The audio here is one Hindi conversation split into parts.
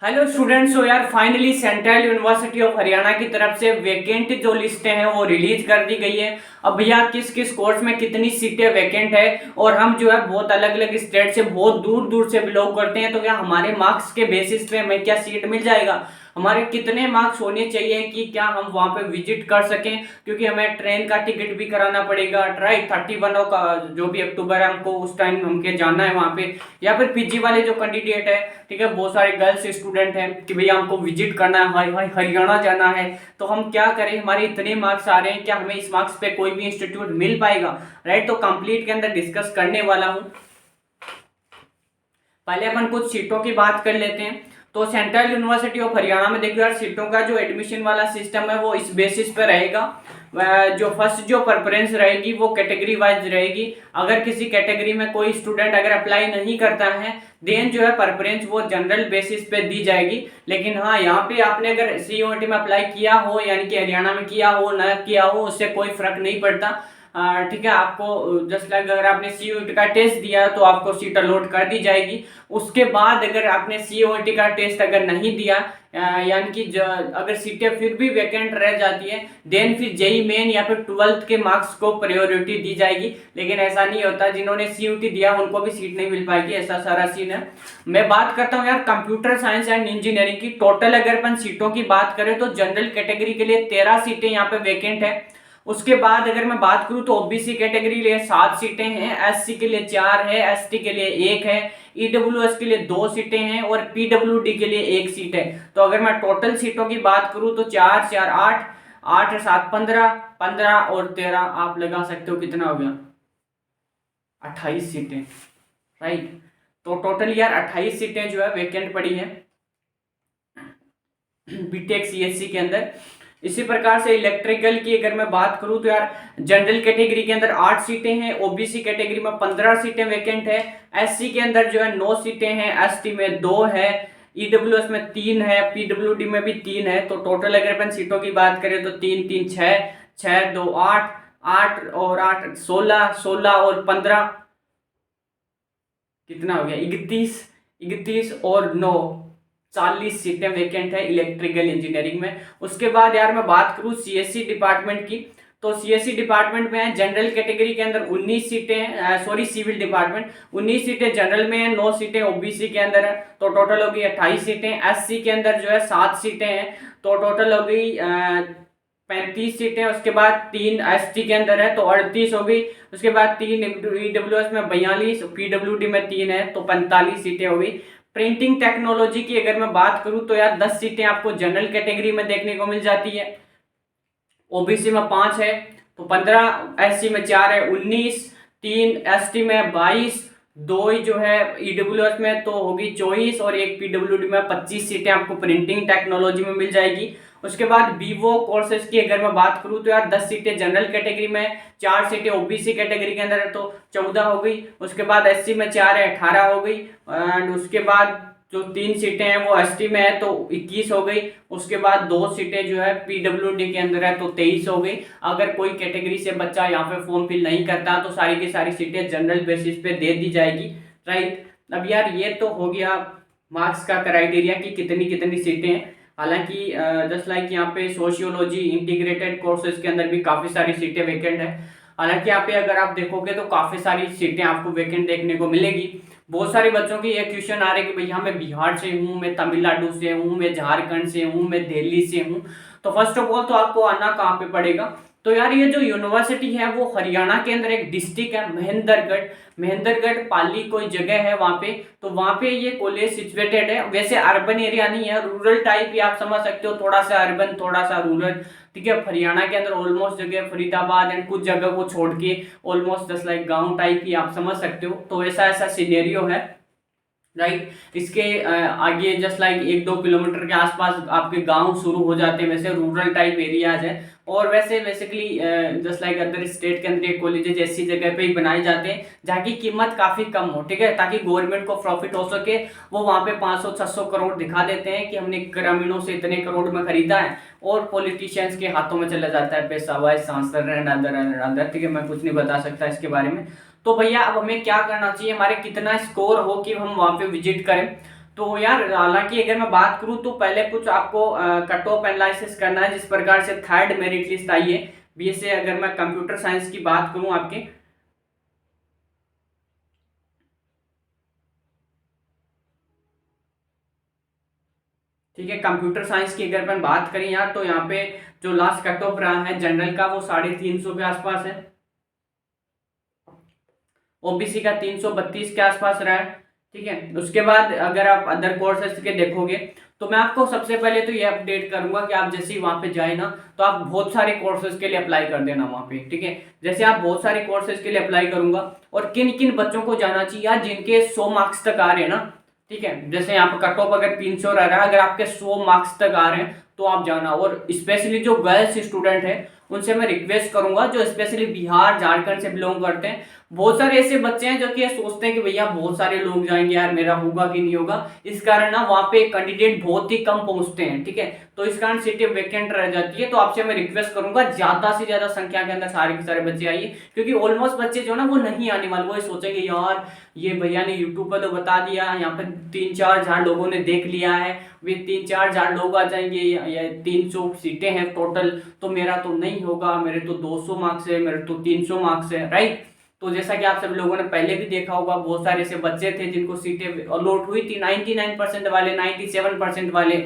Hello students. हो यार finally central university of Haryana की तरफ से वैकेंट जो लिस्टें हैं वो रिलीज कर दी गई है। अब भैया किस किस कोर्स में कितनी सीटें वैकेंट है, और हम जो है बहुत अलग अलग स्टेट से बहुत दूर दूर से बिलोंग करते हैं, तो क्या हमारे मार्क्स के बेसिस पे हमें क्या सीट मिल जाएगा, हमारे कितने मार्क्स होने चाहिए कि क्या हम वहां पे विजिट कर सकें, क्योंकि हमें ट्रेन का टिकट भी कराना पड़ेगा। राइट 31 का जो भी अक्टूबर है हमको उस टाइम हमके जाना है वहां पे, या फिर पीजी वाले जो कैंडिडेट है, ठीक है, बहुत सारे गर्ल्स स्टूडेंट हैं कि भैया हमको विजिट करना है, हाई हाई हरियाणा जाना है, तो हम क्या करें, हमारे इतने मार्क्स आ रहे हैं, क्या हमें इस मार्क्स पे कोई भी इंस्टीट्यूट मिल पाएगा। राइट, तो कंप्लीट के अंदर डिस्कस करने वाला हूँ। पहले अपन कुछ सीटों की बात कर लेते हैं। तो सेंट्रल यूनिवर्सिटी ऑफ हरियाणा में देखो यार, सीटों का जो एडमिशन वाला सिस्टम है वो इस बेसिस पे रहेगा। जो फर्स्ट जो प्रेफरेंस रहेगी वो कैटेगरी वाइज रहेगी। अगर किसी कैटेगरी में कोई स्टूडेंट अगर अप्लाई नहीं करता है, देन जो है प्रेफरेंस वो जनरल बेसिस पे दी जाएगी। लेकिन हाँ, यहाँ पे आपने अगर सीयूईटी में अप्लाई किया हो, यानी कि हरियाणा में किया हो ना किया हो, उससे कोई फर्क नहीं पड़ता। ठीक है, आपको जस्ट लाइक अगर आपने सीयूईटी का टेस्ट दिया तो आपको सीट अलॉट कर दी जाएगी। उसके बाद अगर आपने सीयूईटी का टेस्ट अगर नहीं दिया, यानी कि अगर सीटें फिर भी वैकेंट रह जाती है, देन फिर जेई मेन या फिर 12th के मार्क्स को प्रायोरिटी दी जाएगी। लेकिन ऐसा नहीं होता, जिन्होंने सीयूईटी दिया उनको भी सीट नहीं मिल पाएगी, ऐसा सारा सीन है। मैं बात करता हूँ यार कंप्यूटर साइंस एंड इंजीनियरिंग की। टोटल अगर अपन सीटों की बात करें तो जनरल कैटेगरी के लिए 13 सीटें यहाँ पे वैकेंट है। उसके बाद अगर मैं बात करूं तो ओबीसी कैटेगरी के लिए 7 सीटें हैं, एससी के लिए 4 है, एसटी के लिए 1 है, ईडब्ल्यूएस के लिए 2 सीटें हैं और पीडब्ल्यूडी के लिए 1 सीट है। तो अगर मैं टोटल सीटों की बात करूं तो 4 4 8, 8 7 15, 15 और 13 आप लगा सकते हो कितना हो गया, 28 सीटें। राइट, तो टोटल यार 28 सीटें जो है वैकेंट पड़ी है बीटेक सीएससी के अंदर। इसी प्रकार से इलेक्ट्रिकल की अगर मैं बात करूं तो यार जनरल कैटेगरी के अंदर 8 सीटें हैं, ओबीसी कैटेगरी में 15 सीटें वैकेंट है, एससी के अंदर जो है 9 सीटें हैं, एसटी में 2 है, ईडब्ल्यूएस में 3 है, पीडब्ल्यूडी में भी 3 है। तो टोटल अगर अपन सीटों की बात करें तो 3 3 6, 6 2 8, 8 और 8 16, 16 और 15 कितना हो गया, 31, 31 और 9 40 सीटें वैकेंट है इलेक्ट्रिकल इंजीनियरिंग में। उसके बाद यार मैं बात करूं सीएससी डिपार्टमेंट की, तो सीएससी डिपार्टमेंट में है जनरल कैटेगरी के अंदर 19 सीटें, सॉरी सिविल डिपार्टमेंट 19 सीटें जनरल में है, 9 सीटें ओबीसी के अंदर है, तो टोटल होगी 28 सीटें। एससी के अंदर जो है 7 सीटें हैं, तो टोटल होगी 35 सीटें। उसके बाद 3 एसटी के अंदर है तो 38 हो गई। उसके बाद 3 ईडब्ल्यूएस में 42, पीडब्ल्यूडी में 3 है तो 45 सीटें हो गई। प्रिंटिंग टेक्नोलॉजी की अगर मैं बात करूं तो यार 10 सीटें आपको जनरल कैटेगरी में देखने को मिल जाती है, ओबीसी में 5 है तो 15, एससी में 4 है 19, 3 एसटी में 22, 2 ही जो है ईडब्ल्यूएस में तो होगी 24 और एक पीडब्ल्यूडी में 25 सीटें आपको प्रिंटिंग टेक्नोलॉजी में मिल जाएगी। उसके बाद बीवो कोर्सेज की अगर मैं बात करूं तो यार 10 सीटें जनरल कैटेगरी में, 4 सीटें ओबीसी कैटेगरी के अंदर है तो 14 हो गई। उसके बाद एससी में 4 है 18 हो गई। एंड उसके बाद जो 3 सीटें हैं वो एसटी में है तो 21 हो गई। उसके बाद 2 सीटें जो है पीडब्ल्यूडी के अंदर है तो 23 हो गई। अगर कोई कैटेगरी से बच्चा यहाँ पे फॉर्म फिल नहीं करता तो सारी की सारी सीटें जनरल बेसिस पे दे दी जाएगी। राइट, अब यार ये तो हो गया मार्क्स का क्राइटेरिया कि कितनी कितनी सीटें हैं। हालांकि जस्ट लाइक यहाँ पे सोशियोलॉजी इंटीग्रेटेड कोर्सेज के अंदर भी काफी सारी सीटें वैकेंट है। हालांकि यहाँ पे अगर आप देखोगे तो काफी सारी सीटें आपको वैकेंट देखने को मिलेगी। बहुत सारे बच्चों के ये क्वेश्चन आ रहे हैं कि भैया मैं बिहार से हूँ, मैं तमिलनाडु से हूँ, मैं झारखंड से हूँ, मैं दिल्ली से हूँ। तो फर्स्ट ऑफ ऑल तो आपको आना कहाँ पे पड़ेगा, तो यार ये जो यूनिवर्सिटी है वो हरियाणा के अंदर एक डिस्ट्रिक्ट है महेंद्रगढ़। महेंद्रगढ़ पाली कोई जगह है वहाँ पे, तो वहाँ पे ये कॉलेज सिचुएटेड है। वैसे अर्बन एरिया नहीं है, रूरल टाइप ही आप समझ सकते हो, थोड़ा सा अर्बन थोड़ा सा रूरल। ठीक है, हरियाणा के अंदर ऑलमोस्ट जगह फरीदाबाद एंड कुछ जगह को छोड़ के ऑलमोस्ट जस्ट लाइक गाँव टाइप ही आप समझ सकते हो। तो ऐसा ऐसा सिनेरियो है। राइट, इसके आगे जस्ट लाइक 1-2 किलोमीटर के आसपास आपके गांव शुरू हो जाते हैं, वैसे रूरल टाइप एरियाज है। और वैसे basically just like other state के अंदर ये कॉलेजेस ऐसी जगह पे ही बनाए जाते हैं जहाँ की कीमत काफ़ी कम हो, ठीक है, ताकि गवर्नमेंट को प्रॉफिट हो सके। वो वहाँ पे 500-600 करोड़ दिखा देते हैं कि हमने ग्रामीणों से इतने करोड़ में खरीदा है, और पॉलिटिशियंस के हाथों में चला जाता है पैसा, वाइस चांसलर एंड अदर। ठीक है, मैं कुछ नहीं बता सकता इसके बारे में। तो भैया अब हमें क्या करना चाहिए, हमारे कितना स्कोर हो कि हम वहाँ पे विजिट करें। तो यार हालांकि अगर मैं बात करूं तो पहले कुछ आपको कट ऑफ एनालिसिस करना है, जिस प्रकार से थर्ड मेरिट लिस्ट आई है बीएससी, अगर मैं कंप्यूटर साइंस की बात करूं आपके, ठीक है, कंप्यूटर साइंस की अगर अपन बात करें यार, तो यहाँ पे जो लास्ट कट ऑफ रहा है जनरल का वो 350 के आसपास है, ओबीसी का 332 के आसपास रहा है, ठीक है। उसके बाद अगर आप अदर कोर्सेज के देखोगे तो मैं आपको सबसे पहले तो ये अपडेट करूंगा कि आप जैसे ही वहां पे जाए ना, तो आप बहुत सारे कोर्सेज के लिए अप्लाई कर देना वहां पे, ठीक है। जैसे आप बहुत सारे कोर्सेज के लिए अप्लाई करूंगा, और किन किन बच्चों को जाना चाहिए यार, जिनके 100 मार्क्स तक आ रहे हैं ना, ठीक है, जैसे यहाँ पे कट ऑफ अगर 300 रह रहा है, अगर आपके 100 मार्क्स तक आ रहे हैं तो आप जाना। और स्पेशली जो गर्ल्स स्टूडेंट है उनसे मैं रिक्वेस्ट करूंगा, जो स्पेशली बिहार झारखंड से बिलोंग करते हैं, बहुत सारे ऐसे बच्चे हैं जो कि ये सोचते हैं कि भैया बहुत सारे लोग जाएंगे यार, मेरा होगा कि नहीं होगा, इस कारण ना वहाँ पे कैंडिडेट बहुत ही कम पहुंचते हैं, ठीक है। तो इस कारण सीटें वेकेंट रह जाती है। तो आपसे मैं रिक्वेस्ट करूंगा ज्यादा से ज्यादा संख्या के अंदर सारे के सारे बच्चे आइए, क्योंकि ऑलमोस्ट बच्चे जो ना वो नहीं आने वाले, वो सोचेंगे यार ये भैया ने यूट्यूब पर तो बता दिया, यहाँ पे 3-4 हजार लोगों ने देख लिया है, वे 3-4 हजार लोग आ जाएंगे, या 300 सीटें हैं टोटल, तो मेरा तो नहीं होगा, मेरे तो 200 मार्क्स है, मेरे तो 300 मार्क्स है, राइट। तो जैसा कि आप सब लोगों ने पहले भी देखा होगा, बहुत सारे ऐसे बच्चे थे जिनको सीटें अलॉट हुई थी, 99% वाले, 97% वाले,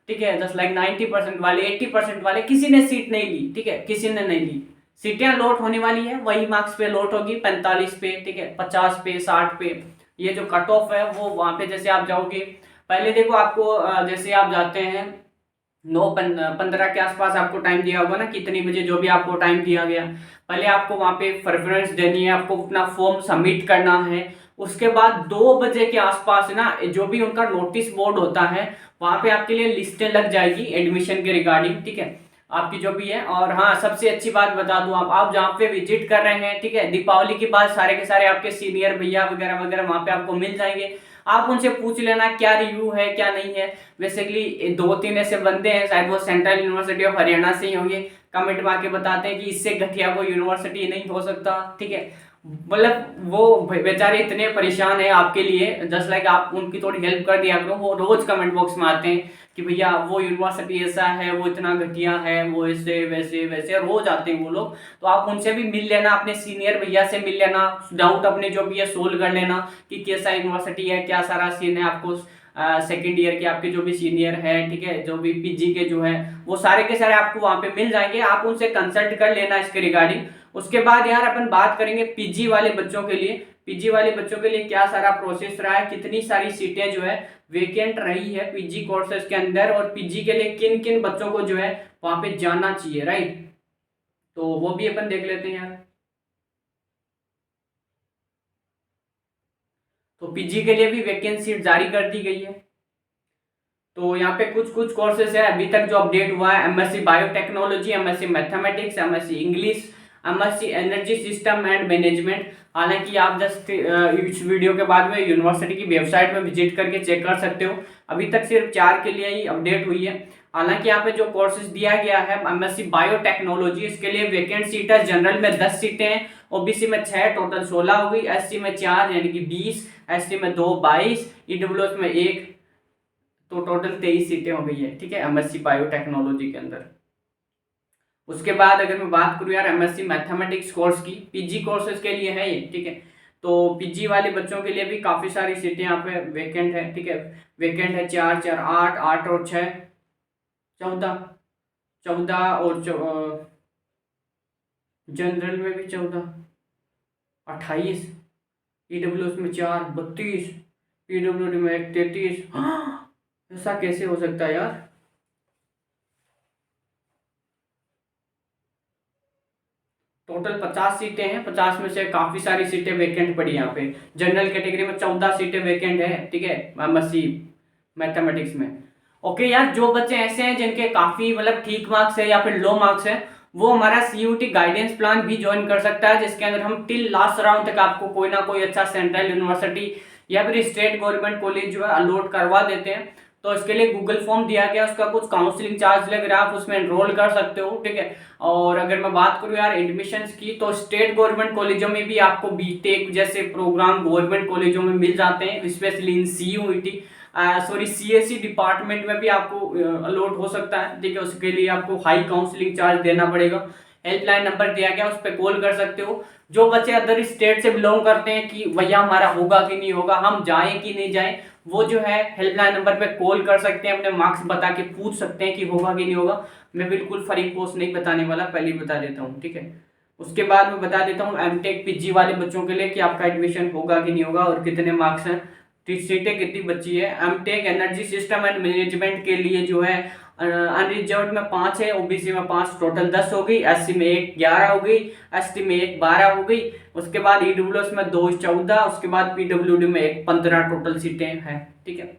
ठीक है, जस्ट लाइक 90% वाले, 80% वाले, किसी ने सीट नहीं ली, ठीक है, किसी ने नहीं ली। सीटें अलॉट होने वाली है, वही मार्क्स पे अलॉट होगी, 45 पे, ठीक है, 50 पे, 60 पे, ये जो कट ऑफ है वो वहां पे जैसे आप जाओगे, पहले देखो आपको जैसे आप जाते हैं 9:15 के आसपास आपको टाइम दिया होगा ना, कितनी बजे जो भी आपको टाइम दिया गया, पहले आपको वहां पे प्रेफरेंस देनी है, आपको अपना फॉर्म सबमिट करना है। उसके बाद 2 बजे के आसपास ना जो भी उनका नोटिस बोर्ड होता है, वहां पे आपके लिए लिस्टें लग जाएगी एडमिशन के रिगार्डिंग, ठीक है, आपकी जो भी है। और हाँ, सबसे अच्छी बात बता दूं, आप जहाँ पे विजिट कर रहे हैं, ठीक है, दीपावली के बाद सारे के सारे आपके सीनियर भैया वगैरह वगैरह वहां पे आपको मिल जाएंगे। आप उनसे पूछ लेना क्या रिव्यू है क्या नहीं है। बेसिकली 2-3 ऐसे बंदे हैं, शायद वो सेंट्रल यूनिवर्सिटी ऑफ हरियाणा से ही होंगे, कमेंट में आके बताते हैं कि इससे घटिया कोई यूनिवर्सिटी नहीं हो सकता, ठीक है। मतलब वो बेचारे इतने परेशान है आपके लिए, जस्ट लाइक आप उनकी थोड़ी हेल्प कर दिया करो। वो रोज कमेंट बॉक्स में आते हैं कि भैया वो यूनिवर्सिटी ऐसा है, वो इतना घटिया है, वो ऐसे वैसे वैसे, रोज आते हैं वो लोग। तो आप उनसे भी मिल लेना, अपने सीनियर भैया से मिल लेना, डाउट अपने जो भी है सोल्व कर लेना कि कैसा यूनिवर्सिटी है, क्या सारा सीन है। आपको सेकेंड ईयर के आपके जो भी सीनियर है, ठीक है, जो भी पीजी के जो है, वो सारे के सारे आपको वहां पे मिल जाएंगे, आप उनसे कंसल्ट कर लेना इसके रिगार्डिंग। उसके बाद यार अपन बात करेंगे पीजी वाले बच्चों के लिए, पीजी वाले बच्चों के लिए क्या सारा प्रोसेस रहा है, कितनी सारी सीटें जो है वेकेंट रही है पीजी कोर्सेज के अंदर, और पीजी के लिए किन किन बच्चों को जो है वहां पे जाना चाहिए, राइट। तो वो भी अपन देख लेते हैं यार। तो पीजी के लिए भी वैकेंसी जारी कर दी गई है। तो यहाँ पे कुछ कुछ कोर्सेज है अभी तक जो अपडेट हुआ है, MSc biotechnology, MSc mathematics, MSc English, MSc energy system and management. हालांकि आप जस्ट इस वीडियो के बाद में यूनिवर्सिटी की वेबसाइट में विजिट करके चेक कर सकते हो, अभी तक सिर्फ 4 के लिए ही अपडेट हुई है। हालांकि यहाँ पे जो कोर्सेज दिया गया है एमएससी बायोटेक्नोलॉजी, इसके लिए वेकेंट सीट है, जनरल में 10 सीटें हैं, ओबीसी में 6, टोटल 16 हुई, एससी में 4 यानी कि 20, एसटी में 2 22, ईडब्ल्यूएस में 1, तो टोटल 23 सीटें हो गई है, ठीक है, एमएससी बायोटेक्नोलॉजी के अंदर। उसके बाद अगर मैं बात करूँ यार एमएससी मैथमेटिक्स कोर्स की, पीजी कोर्सेज के लिए है ये, ठीक है। तो पीजी वाले बच्चों के लिए भी काफ़ी सारी सीटें यहाँ पे वेकेंट है, ठीक है, वेकेंट है 4 4 8 8 और 6 14, 14 और जनरल में भी 14, 28, ईडब्ल्यूएस में 4 32, पीडब्ल्यूडी में 33। ऐसा कैसे हो सकता है यार। टोटल 50 सीटें हैं, 50 में से काफी सारी सीटें वेकेंट पड़ी यहाँ पे। जनरल कैटेगरी में 14 सीटें वेकेंट है, ठीक है, एमएससी मैथमेटिक्स में। ओके यार, जो बच्चे ऐसे हैं जिनके काफी मतलब ठीक मार्क्स है या फिर लो मार्क्स है, वो हमारा सीयूटी गाइडेंस प्लान भी ज्वाइन कर सकता है, जिसके अंदर हम टिल लास्ट राउंड तक आपको कोई ना कोई अच्छा सेंट्रल यूनिवर्सिटी या फिर स्टेट गवर्नमेंट कॉलेज जो है अलॉट करवा देते हैं। तो इसके लिए गूगल फॉर्म दिया गया, उसका कुछ काउंसलिंग चार्ज लग रहा है, आप उसमें एनरोल कर सकते हो, ठीक है। और अगर मैं बात करूँ यार एडमिशन्स की, तो स्टेट गवर्नमेंट कॉलेजों में भी आपको बीटेक जैसे प्रोग्राम गवर्नमेंट कॉलेजों में मिल जाते हैं, specially in CUET sorry CSC department में भी आपको अलॉट हो सकता है, ठीक है। उसके लिए आपको हाई काउंसलिंग चार्ज देना पड़ेगा। हेल्पलाइन नंबर दिया गया, उस पर कॉल कर सकते हो। जो बच्चे अदर स्टेट से बिलोंग करते हैं कि भैया हमारा होगा कि नहीं होगा, हम जाएं कि नहीं जाएं, वो जो है हेल्पलाइन नंबर पे कॉल कर सकते हैं, अपने मार्क्स बता के पूछ सकते हैं कि होगा कि नहीं होगा। मैं बिल्कुल फ्री कोर्स नहीं बताने वाला, पहले ही बता देता हूँ, ठीक है। उसके बाद मैं बता देता हूँ एमटेक पीजी वाले बच्चों के लिए कि आपका एडमिशन होगा कि नहीं होगा और कितने मार्क्स हैं, सीटें कितनी बची है। MTech energy system and management के लिए जो है अनरिजर्व में 5 है, ओबीसी में 5, टोटल 10 हो गई। एससी में 1 11 हो गई, एसटी में 1 12 हो गई। उसके बाद ईडब्ल्यूएस में 2 14, उसके बाद पीडब्ल्यूडी में 1 15 टोटल सीटें हैं, ठीक है।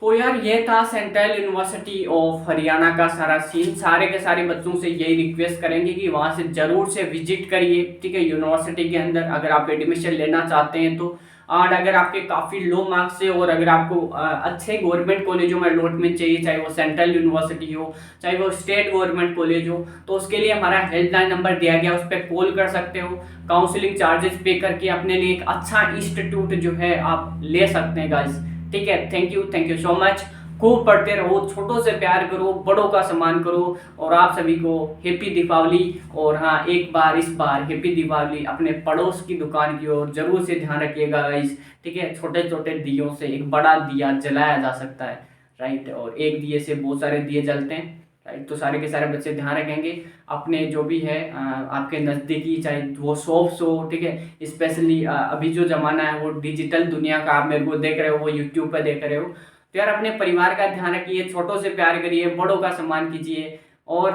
तो यार ये था सेंट्रल यूनिवर्सिटी ऑफ हरियाणा का सारा सीन। सारे के सारे बच्चों से यही रिक्वेस्ट करेंगे कि वहाँ से जरूर से विजिट करिए, ठीक है, यूनिवर्सिटी के अंदर अगर आप एडमिशन लेना चाहते हैं तो। और अगर आपके काफ़ी लो मार्क्स है और अगर आपको अच्छे गवर्नमेंट कॉलेजों में अलॉटमेंट चाहिए, चाहे वो सेंट्रल यूनिवर्सिटी हो चाहे वो स्टेट गवर्नमेंट कॉलेज हो, तो उसके लिए हमारा हेल्पलाइन नंबर दिया गया, उस पर कॉल कर सकते हो। काउंसलिंग चार्जेस पे करके अपने लिए एक अच्छा इंस्टीट्यूट जो है आप ले सकते हैं गाइस, ठीक है। Thank you so much. खूब पढ़ते रहो, छोटों से प्यार करो, बड़ों का सम्मान करो। और आप सभी को हैप्पी दीपावली। और हाँ, एक बार इस बार हैप्पी दीपावली अपने पड़ोस की दुकान की ओर जरूर से ध्यान रखिएगा गाइस, ठीक है। छोटे छोटे दियों से एक बड़ा दिया जलाया जा सकता है, राइट। और एक दिए से बहुत सारे दिए जलते हैं, राइट। तो सारे के सारे बच्चे ध्यान रखेंगे अपने जो भी है आपके नज़दीकी, चाहे वो शॉप्स हो, ठीक है। स्पेशली अभी जो ज़माना है वो डिजिटल दुनिया का, आप मेरे को देख रहे हो, वो यूट्यूब पर देख रहे हो, तो यार अपने परिवार का ध्यान रखिए, छोटों से प्यार करिए, बड़ों का सम्मान कीजिए और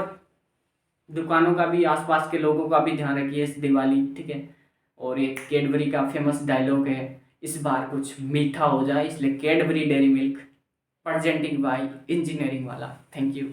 दुकानों का भी, आसपास के लोगों का भी ध्यान रखिए इस दिवाली, ठीक है। और एक कैडबरी का फेमस डायलॉग है, इस बार कुछ मीठा हो जाए, इसलिए Cadbury Dairy Milk presenting by engineering वाला। Thank you.